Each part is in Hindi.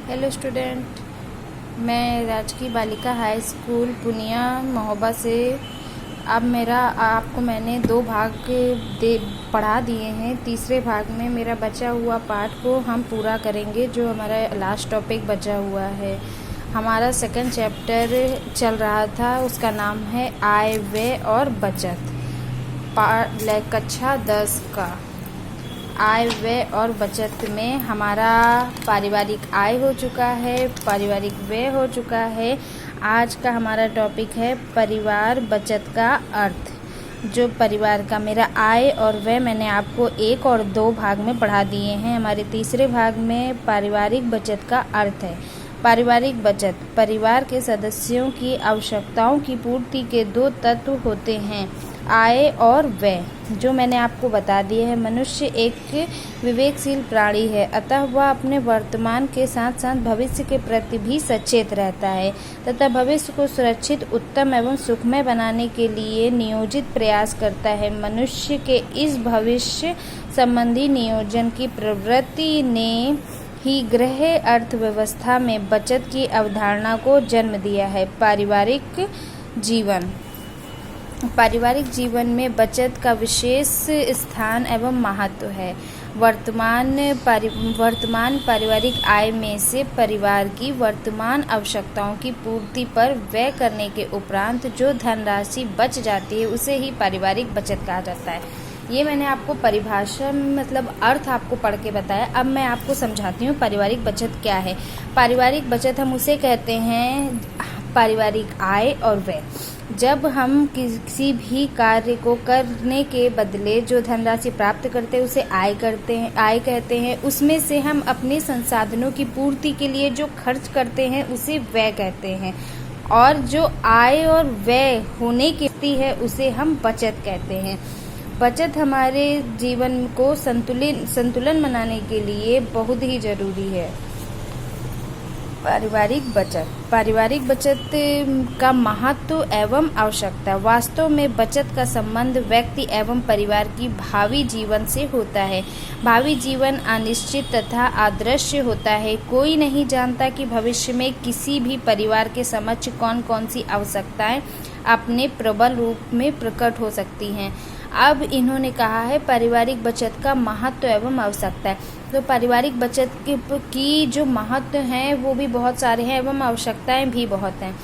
हेलो स्टूडेंट, मैं राजकीय बालिका हाई स्कूल पुनिया महोबा से। अब आपको मैंने 2 भाग पढ़ा दिए हैं। तीसरे भाग में मेरा बचा हुआ पाठ को हम पूरा करेंगे, जो हमारा लास्ट टॉपिक बचा हुआ है। हमारा सेकंड चैप्टर चल रहा था, उसका नाम है आय व्यय और बचत। कक्षा 10 का आय व्यय और बचत में हमारा पारिवारिक आय हो चुका है, पारिवारिक व्यय हो चुका है। आज का हमारा टॉपिक है परिवार बचत का अर्थ। जो परिवार का मेरा आय और व्यय मैंने आपको 1 और 2 भाग में पढ़ा दिए हैं। हमारे तीसरे भाग में पारिवारिक बचत का अर्थ है। पारिवारिक बचत परिवार के सदस्यों की आवश्यकताओं की पूर्ति के 2 तत्व होते हैं, आय और व्यय, जो मैंने आपको बता दिए हैं। मनुष्य एक विवेकशील प्राणी है, अतः वह अपने वर्तमान के साथ साथ भविष्य के प्रति भी सचेत रहता है तथा भविष्य को सुरक्षित, उत्तम एवं सुखमय बनाने के लिए नियोजित प्रयास करता है। मनुष्य के इस भविष्य संबंधी नियोजन की प्रवृत्ति ने ही गृह अर्थव्यवस्था में बचत की अवधारणा को जन्म दिया है। पारिवारिक जीवन में बचत का विशेष स्थान एवं महत्व है। वर्तमान पारिवारिक आय में से परिवार की वर्तमान आवश्यकताओं की पूर्ति पर व्यय करने के उपरांत जो धनराशि बच जाती है, उसे ही पारिवारिक बचत कहा जाता है। ये मैंने आपको परिभाषा मतलब अर्थ आपको पढ़ के बताया। अब मैं आपको समझाती हूँ पारिवारिक बचत क्या है। पारिवारिक बचत हम उसे कहते हैं, पारिवारिक आय और व्यय। जब हम किसी भी कार्य को करने के बदले जो धनराशि प्राप्त करते हैं, उसे आय कहते हैं। उसमें से हम अपने संसाधनों की पूर्ति के लिए जो खर्च करते हैं, उसे व्यय कहते हैं। और जो आय और व्यय होने की है, उसे हम बचत कहते हैं। बचत हमारे जीवन को संतुलन बनाने के लिए बहुत ही जरूरी है। पारिवारिक बचत का महत्व एवं आवश्यकता। वास्तव में बचत का संबंध व्यक्ति एवं परिवार की भावी जीवन से होता है। भावी जीवन अनिश्चित तथा अदृश्य होता है। कोई नहीं जानता कि भविष्य में किसी भी परिवार के समक्ष कौन कौन सी आवश्यकताएं अपने प्रबल रूप में प्रकट हो सकती हैं। अब इन्होंने कहा है पारिवारिक बचत का महत्व एवं आवश्यकता है। तो पारिवारिक बचत की जो महत्व हैं वो भी बहुत सारे हैं एवं आवश्यकताएं भी बहुत हैं।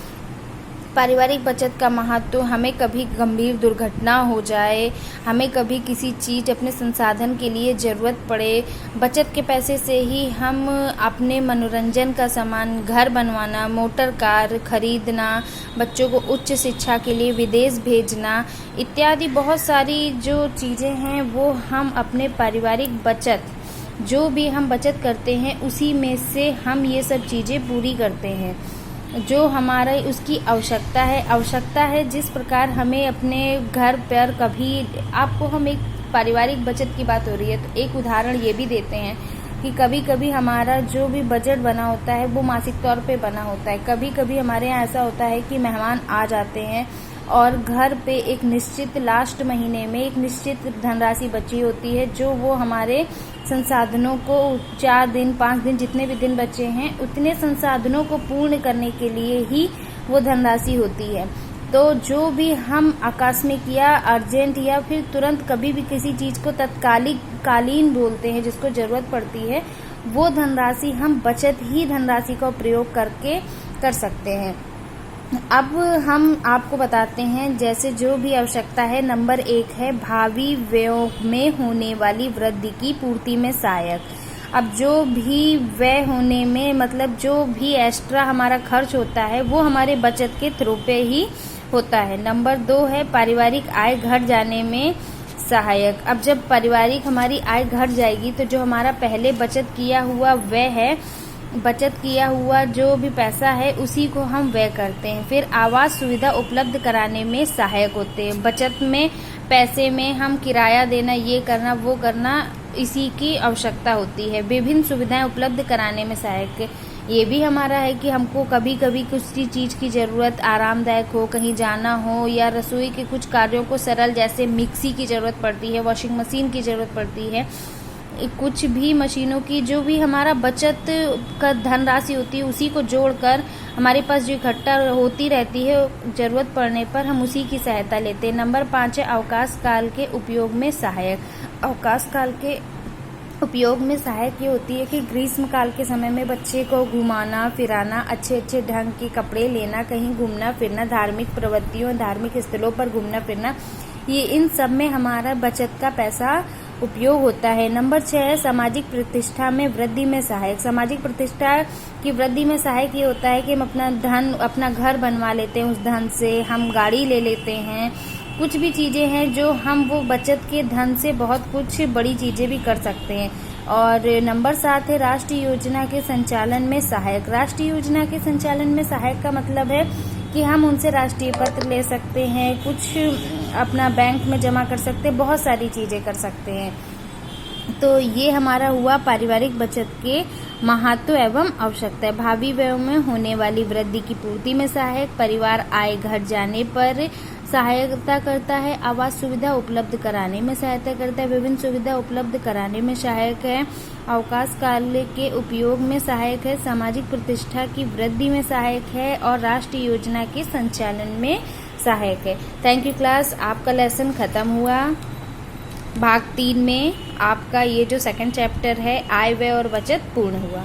पारिवारिक बचत का महत्व, हमें कभी गंभीर दुर्घटना हो जाए, हमें कभी किसी चीज़ अपने संसाधन के लिए ज़रूरत पड़े, बचत के पैसे से ही हम अपने मनोरंजन का सामान, घर बनवाना, मोटर कार खरीदना, बच्चों को उच्च शिक्षा के लिए विदेश भेजना इत्यादि बहुत सारी जो चीज़ें हैं वो हम अपने पारिवारिक बचत, जो भी हम बचत करते हैं उसी में से हम ये सब चीज़ें पूरी करते हैं। जो हमारा उसकी आवश्यकता है जिस प्रकार हमें अपने घर पर कभी, आपको हम एक पारिवारिक बचत की बात हो रही है तो एक उदाहरण ये भी देते हैं कि कभी कभी हमारा जो भी बजट बना होता है वो मासिक तौर पे बना होता है। कभी कभी हमारे यहाँ ऐसा होता है कि मेहमान आ जाते हैं और घर पे एक निश्चित लास्ट महीने में एक निश्चित धनराशि बची होती है, जो वो हमारे संसाधनों को 4 दिन 5 दिन जितने भी दिन बचे हैं उतने संसाधनों को पूर्ण करने के लिए ही वो धनराशि होती है। तो जो भी हम आकस्मिक या अर्जेंट या फिर तुरंत कभी भी किसी चीज़ को तत्कालीन बोलते हैं, जिसको ज़रूरत पड़ती है, वो धनराशि हम बचत ही धनराशि का प्रयोग करके कर सकते हैं। अब हम आपको बताते हैं जैसे जो भी आवश्यकता है। नंबर 1 है भावी व्ययों में होने वाली वृद्धि की पूर्ति में सहायक। अब जो भी व्यय होने में मतलब जो भी एक्स्ट्रा हमारा खर्च होता है वो हमारे बचत के थ्रू पे ही होता है। नंबर 2 है पारिवारिक आय घट जाने में सहायक। अब जब पारिवारिक हमारी आय घट जाएगी तो जो हमारा पहले बचत किया हुआ व्यय है, बचत किया हुआ जो भी पैसा है उसी को हम व्यय करते हैं। फिर आवास सुविधा उपलब्ध कराने में सहायक होते हैं। बचत में पैसे में हम किराया देना, ये करना वो करना, इसी की आवश्यकता होती है। विभिन्न सुविधाएं उपलब्ध कराने में सहायक ये भी हमारा है कि हमको कभी कभी किसी चीज़ की ज़रूरत आरामदायक हो, कहीं जाना हो या रसोई के कुछ कार्यों को सरल, जैसे मिक्सी की ज़रूरत पड़ती है, वॉशिंग मशीन की ज़रूरत पड़ती है, कुछ भी मशीनों की जो भी हमारा बचत का धनराशि होती है उसी को जोड़कर हमारे पास जो इकट्ठा होती रहती है, ज़रूरत पड़ने पर हम उसी की सहायता लेते हैं। नंबर 5 है अवकाश काल के उपयोग में सहायक। अवकाश काल के उपयोग में सहायक ये होती है कि ग्रीष्म काल के समय में बच्चे को घुमाना फिराना, अच्छे अच्छे ढंग के कपड़े लेना, कहीं घूमना फिरना, धार्मिक प्रवृत्तियों धार्मिक स्थलों पर घूमना फिरना, ये इन सब में हमारा बचत का पैसा उपयोग होता है। नंबर 6 है सामाजिक प्रतिष्ठा में वृद्धि में सहायक। सामाजिक प्रतिष्ठा की वृद्धि में सहायक ये होता है कि हम अपना धन, अपना घर बनवा लेते हैं, उस धन से हम गाड़ी ले लेते हैं, कुछ भी चीज़ें हैं जो हम वो बचत के धन से बहुत कुछ बड़ी चीज़ें भी कर सकते हैं। और नंबर 7 है राष्ट्रीय योजना के संचालन में सहायक। राष्ट्रीय योजना के संचालन में सहायक का मतलब है कि हम उनसे राष्ट्रीय पत्र ले सकते हैं, कुछ अपना बैंक में जमा कर सकते हैं, बहुत सारी चीज़ें कर सकते हैं। तो ये हमारा हुआ पारिवारिक बचत के महत्व एवं आवश्यकता। भावी व्यय में होने वाली वृद्धि की पूर्ति में सहायक, परिवार आय घट जाने पर सहायता करता है, आवास सुविधा उपलब्ध कराने में सहायता करता है, विभिन्न सुविधा उपलब्ध कराने में सहायक है, अवकाश काल के उपयोग में सहायक है, सामाजिक प्रतिष्ठा की वृद्धि में सहायक है और राष्ट्रीय योजना के संचालन में सहायक है। थैंक यू क्लास, आपका लेसन खत्म हुआ। भाग 3 में आपका ये जो सेकंड चैप्टर है आय व्यय और बचत पूर्ण हुआ।